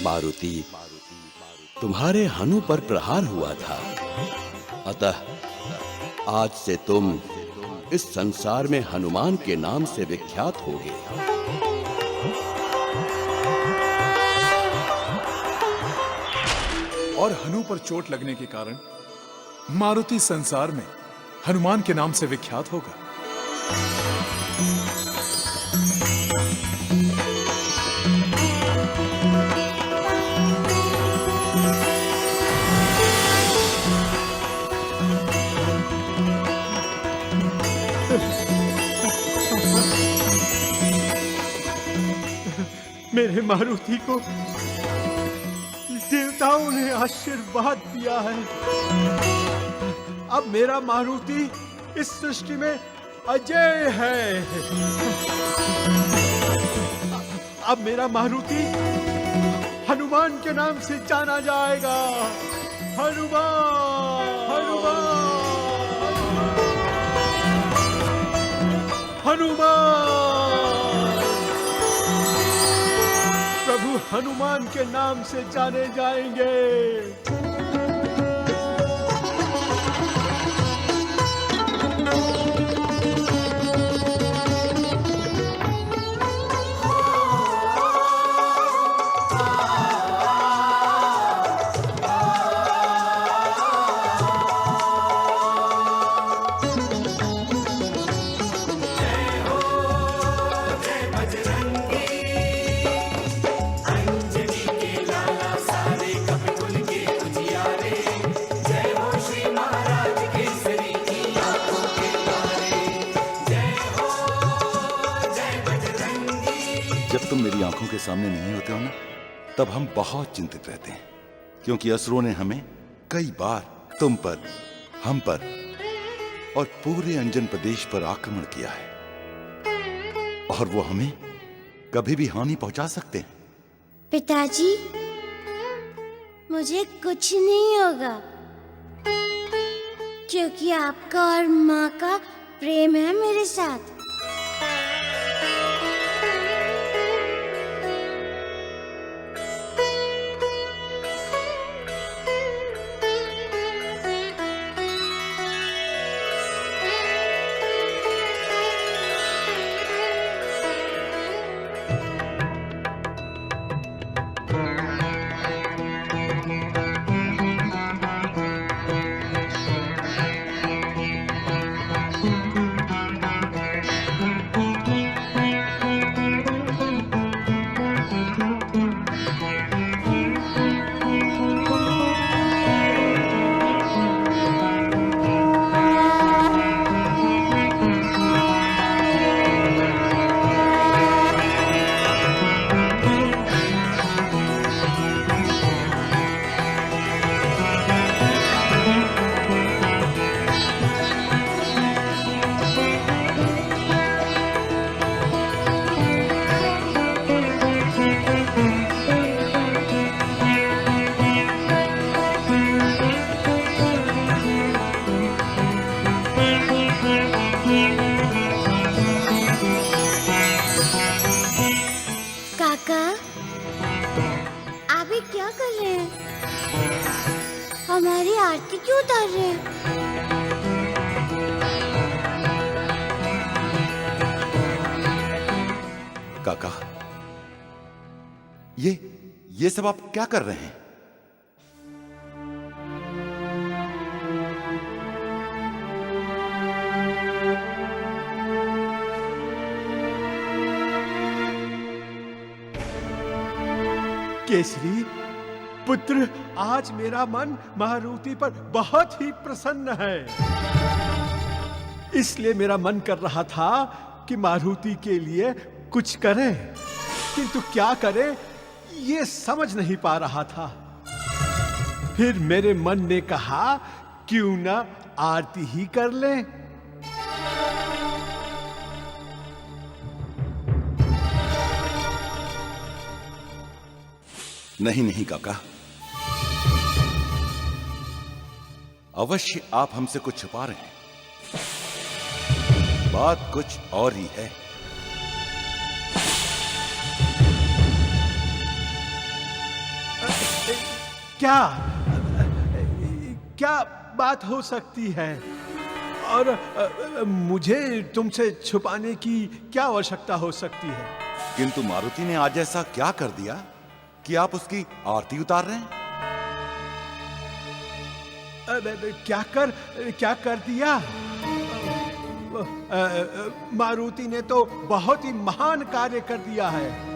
मारुति, तुम्हारे हनु पर प्रहार हुआ था, अतः आज से तुम इस संसार में हनुमान के नाम से विख्यात होगे। और हनु पर चोट लगने के कारण मारुति संसार में हनुमान के नाम से विख्यात होगा। मेरे मारुति को देवताओं ने आशीर्वाद दिया है। अब मेरा मारुति इस सृष्टि में अजय है। अब मेरा मारुति हनुमान के नाम से जाना जाएगा। हनुमान, हनुमान, हनुमान, प्रभु हनुमान के नाम से जाने जाएंगे। जब तुम मेरी आंखों के सामने नहीं होते हो ना, तब हम बहुत चिंतित रहते हैं, क्योंकि असुरों ने हमें कई बार तुम पर, हम पर और पूरे अंजन प्रदेश पर आक्रमण किया है, और वो हमें कभी भी हानि पहुंचा सकते हैं। पिताजी, मुझे कुछ नहीं होगा, क्योंकि आपका और माँ का प्रेम है मेरे साथ। हमारी आरती क्यों उतार रहे हैं? काका, ये सब आप क्या कर रहे हैं? केसरी पुत्र, आज मेरा मन मारुति पर बहुत ही प्रसन्न है। इसलिए मेरा मन कर रहा था कि मारुति के लिए कुछ करें, किंतु क्या करें ये समझ नहीं पा रहा था। फिर मेरे मन ने कहा क्यों ना आरती ही कर लें। नहीं नहीं काका, अवश्य आप हमसे कुछ छुपा रहे हैं। बात कुछ और ही है। क्या क्या बात हो सकती है? और मुझे तुमसे छुपाने की क्या आवश्यकता हो सकती है? किंतु मारुति ने आज ऐसा क्या कर दिया कि आप उसकी आरती उतार रहे हैं? क्या कर दिया? मारुति ने तो बहुत ही महान कार्य कर दिया है।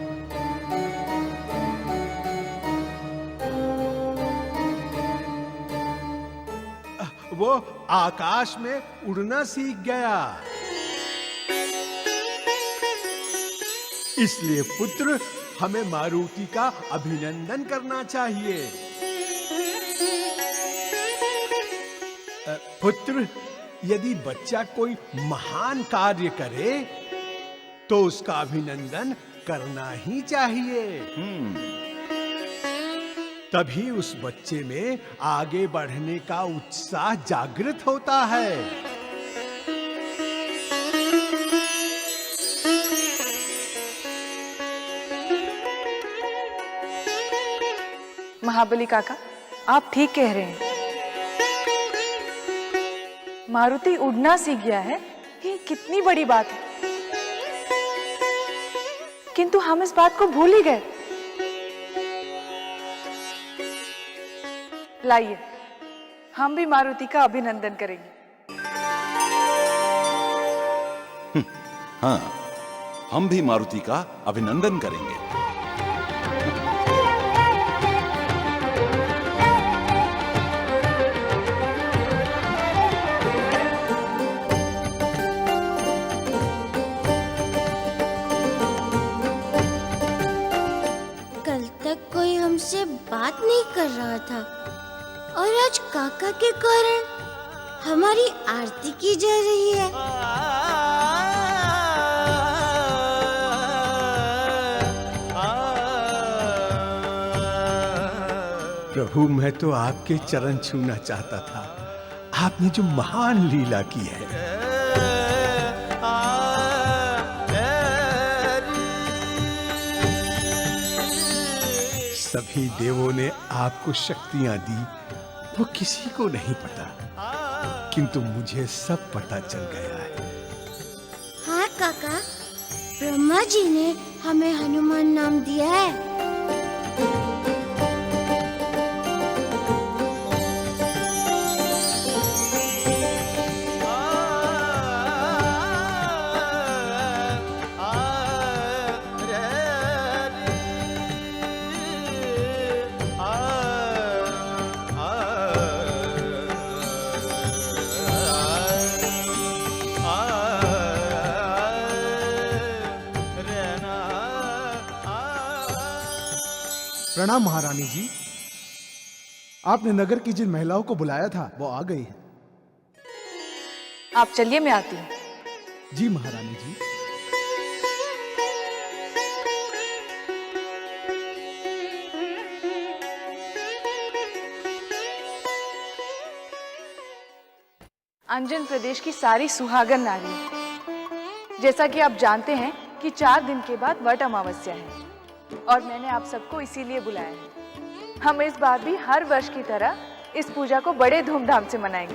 वो आकाश में उड़ना सीख गया। इसलिए पुत्र, हमें मारुति का अभिनंदन करना चाहिए। पुत्र, यदि बच्चा कोई महान कार्य करे तो उसका अभिनंदन करना ही चाहिए। तभी उस बच्चे में आगे बढ़ने का उत्साह जागृत होता है। महाबली काका, आप ठीक कह रहे हैं। मारुति उड़ना सीख गया है, ये कितनी बड़ी बात है। किंतु हम इस बात को भूल ही गए। लाइए, हम भी मारुति का अभिनंदन करेंगे। हाँ, हम भी मारुति का अभिनंदन करेंगे। कल तक कोई हमसे बात नहीं कर रहा था और आज काका के कारण हमारी आरती की जा रही है। प्रभु, मैं तो आपके चरण छूना चाहता था। आपने जो महान लीला की है। सभी देवों ने आपको शक्तियां दी, वो किसी को नहीं पता, किंतु मुझे सब पता चल गया है। हाँ काका, ब्रह्मा जी ने हमें हनुमान नाम दिया है। प्रणाम महारानी जी। आपने नगर की जिन महिलाओं को बुलाया था वो आ गई हैं। आप चलिए, मैं आती हूँ। जी महारानी जी। अंजन प्रदेश की सारी सुहागन नारी, जैसा कि आप जानते हैं कि 4 दिन के बाद वट अमावस्या है और मैंने आप सबको इसीलिए बुलाया है। हम इस बार भी हर वर्ष की तरह इस पूजा को बड़े धूमधाम से मनाएंगे।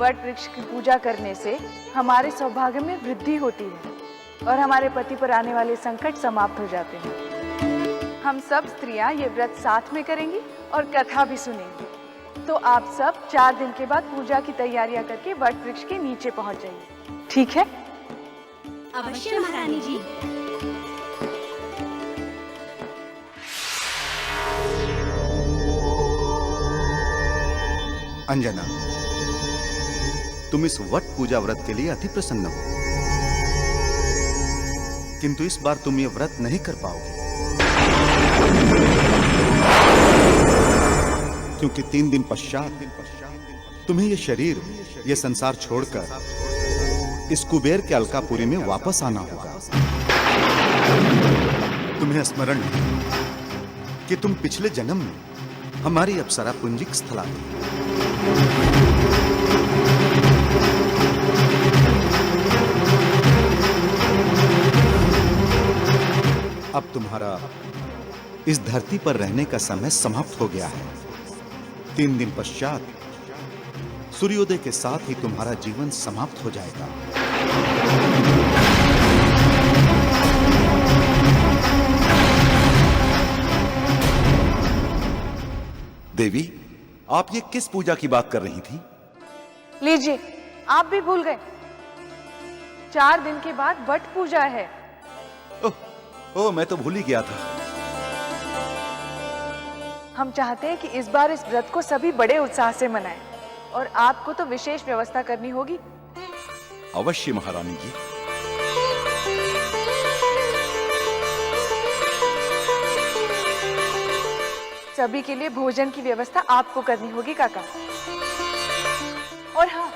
वट वृक्ष की पूजा करने से हमारे सौभाग्य में वृद्धि होती है और हमारे पति पर आने वाले संकट समाप्त हो जाते हैं। हम सब स्त्रियां ये व्रत साथ में करेंगी और कथा भी सुनेंगी। तो आप सब 4 दिन के बाद पूजा की तैयारियां करके वट वृक्ष के नीचे पहुंच जाइए, ठीक है? अवश्य महारानी जी। अंजना, तुम इस वट पूजा व्रत के लिए अति प्रसन्न हो, किंतु इस बार तुम ये व्रत नहीं कर पाओगे, क्योंकि 3 दिन पश्चात तुम्हें ये शरीर, ये संसार छोड़कर इस कुबेर के अलकापुरी में वापस आना होगा। तुम्हें स्मरण है कि तुम पिछले जन्म में हमारी अप्सरा पुंजिक स्थला थी। अब तुम्हारा इस धरती पर रहने का समय समाप्त हो गया है। 3 दिन पश्चात सूर्योदय के साथ ही तुम्हारा जीवन समाप्त हो जाएगा। देवी, आप ये किस पूजा की बात कर रही थी? लीजिए, आप भी भूल गए। 4 दिन के बाद वट पूजा है। ओह, मैं तो भूल ही गया था। हम चाहते हैं कि इस बार इस व्रत को सभी बड़े उत्साह से मनाएं और आपको तो विशेष व्यवस्था करनी होगी। अवश्य महारानी जी। सभी के लिए भोजन की व्यवस्था आपको करनी होगी काका। और हाँ,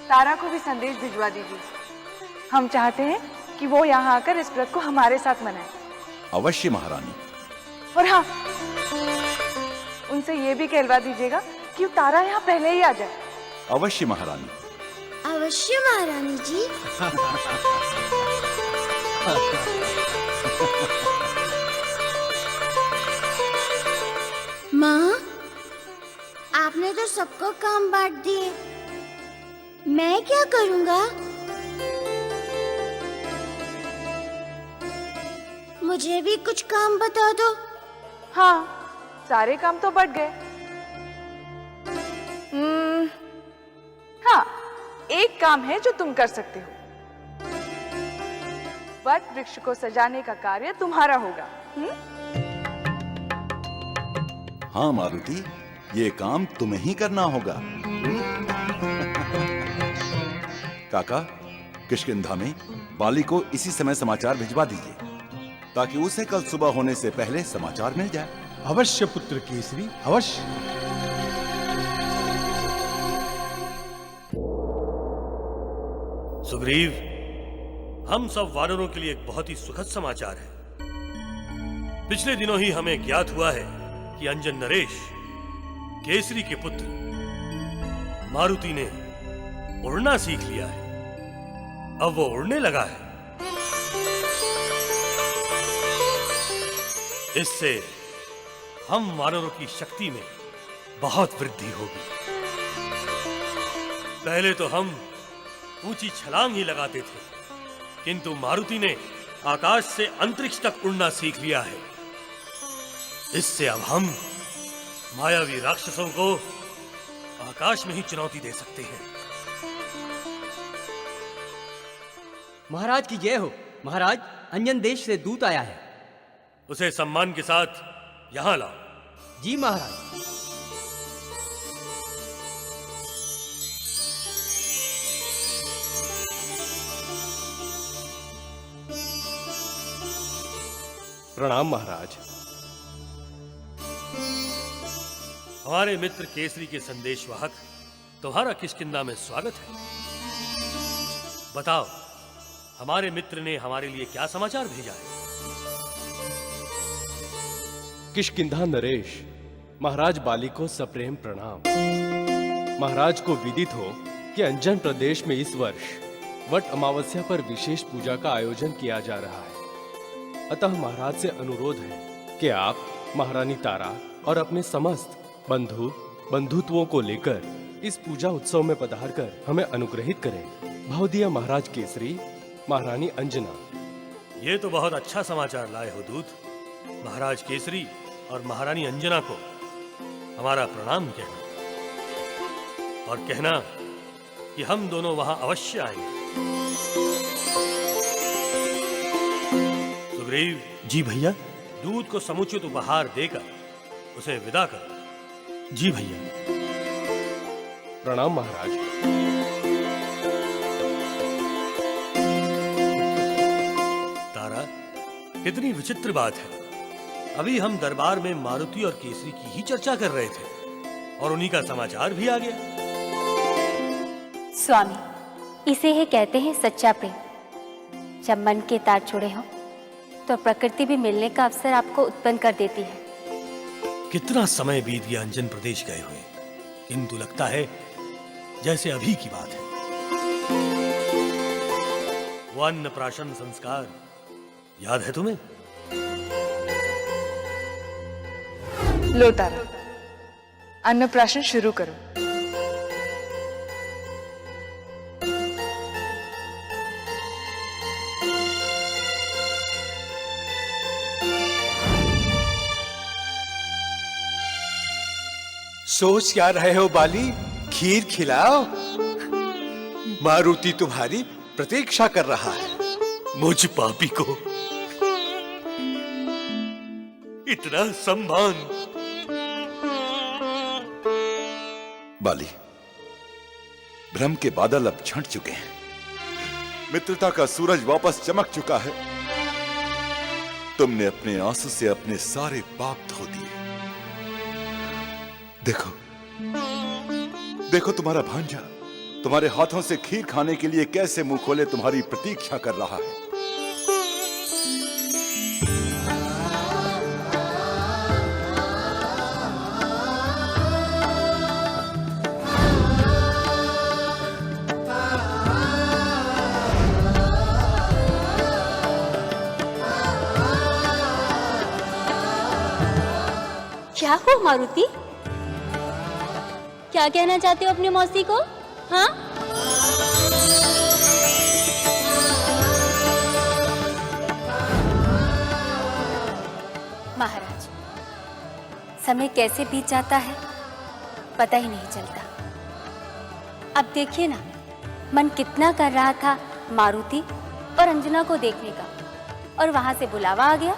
तारा को भी संदेश भिजवा दीजिए। हम चाहते हैं कि वो यहाँ आकर इस व्रत को हमारे साथ मनाए। अवश्य महारानी। और हाँ, उनसे ये भी कहलवा दीजिएगा कि तारा यहाँ पहले ही आ जाए। अवश्य महारानी। अवश्य महारानी जी। माँ, आपने तो सबको काम बांट दिए, मैं क्या करूँगा? मुझे भी कुछ काम बता दो। हाँ, सारे काम तो बढ़ गए। हाँ, एक काम है जो तुम कर सकते हो। वट वृक्ष को सजाने का कार्य तुम्हारा होगा। हाँ मारुति, ये काम तुम्हें ही करना होगा। काका, किष्किंधा में बाली को इसी समय समाचार भिजवा दीजिए ताकि उसे कल सुबह होने से पहले समाचार मिल जाए। अवश्य पुत्र केसरी, अवश्य। सुग्रीव, हम सब वानरों के लिए एक बहुत ही सुखद समाचार है। पिछले दिनों ही हमें ज्ञात हुआ है कि अंजन नरेश, केसरी के पुत्र मारुति ने उड़ना सीख लिया है। अब वो उड़ने लगा है। इससे हम वानरों की शक्ति में बहुत वृद्धि होगी। पहले तो हम ऊंची छलांग ही लगाते थे, किंतु मारुति ने आकाश से अंतरिक्ष तक उड़ना सीख लिया है। इससे अब हम मायावी राक्षसों को आकाश में ही चुनौती दे सकते हैं। महाराज की जय हो। महाराज, अंजन देश से दूत आया है। उसे सम्मान के साथ यहां लाओ। जी महाराज। प्रणाम महाराज। हमारे मित्र केसरी के संदेशवाहक तुम्हारा किष्किंधा में स्वागत है। बताओ, हमारे मित्र ने हमारे लिए क्या समाचार भेजा है? किष्किंधा नरेश, महाराज बाली को सप्रेम प्रणाम। महाराज को विदित हो कि अंजन प्रदेश में इस वर्ष वट अमावस्या पर विशेष पूजा का आयोजन किया जा रहा है। अतः महाराज से अनुरोध है कि आप महारानी तारा और अपने समस्त बंधुत्वों को लेकर इस पूजा उत्सव में पधार कर हमें अनुग्रहित करें। भवदीय महाराज केसरी, महारानी अंजना। ये तो बहुत अच्छा समाचार लाए हो दूत। महाराज केसरी और महारानी अंजना को हमारा प्रणाम कहना और कहना कि हम दोनों वहां अवश्य आएंगे। सुग्रीव जी भैया। दूत को समुचित उपहार देकर उसे विदा करो। जी भैया। प्रणाम महाराज। तारा, कितनी विचित्र बात है। अभी हम दरबार में मारुति और केसरी की ही चर्चा कर रहे थे और उन्हीं का समाचार भी आ गया। स्वामी, इसे ही कहते हैं सच्चा प्रेम। जब मन के तार जुड़े हों तो प्रकृति भी मिलने का अवसर आपको उत्पन्न कर देती है। कितना समय बीत गया अंजन प्रदेश गए हुए, किंतु लगता है जैसे अभी की बात है। वो अन्नप्राशन संस्कार याद है तुम्हें? लो तारा, अन्नप्राशन शुरू करो। सोच क्या रहे हो बाली? खीर खिलाओ। मारुति तुम्हारी प्रतीक्षा कर रहा है। मुझ पापी को इतना सम्मान। बाली, भ्रम के बादल अब छंट चुके हैं। मित्रता का सूरज वापस चमक चुका है। तुमने अपने आंसू से अपने सारे पाप धो दिए। देखो, देखो तुम्हारा भांजा तुम्हारे हाथों से खीर खाने के लिए कैसे मुंह खोले तुम्हारी प्रतीक्षा कर रहा है। क्या हुआ मारुति? क्या कहना चाहते हो अपनी मौसी को? हाँ? महाराज, समय कैसे बीत जाता है पता ही नहीं चलता। अब देखिए ना, मन कितना कर रहा था मारुति और अंजना को देखने का, और वहां से बुलावा आ गया।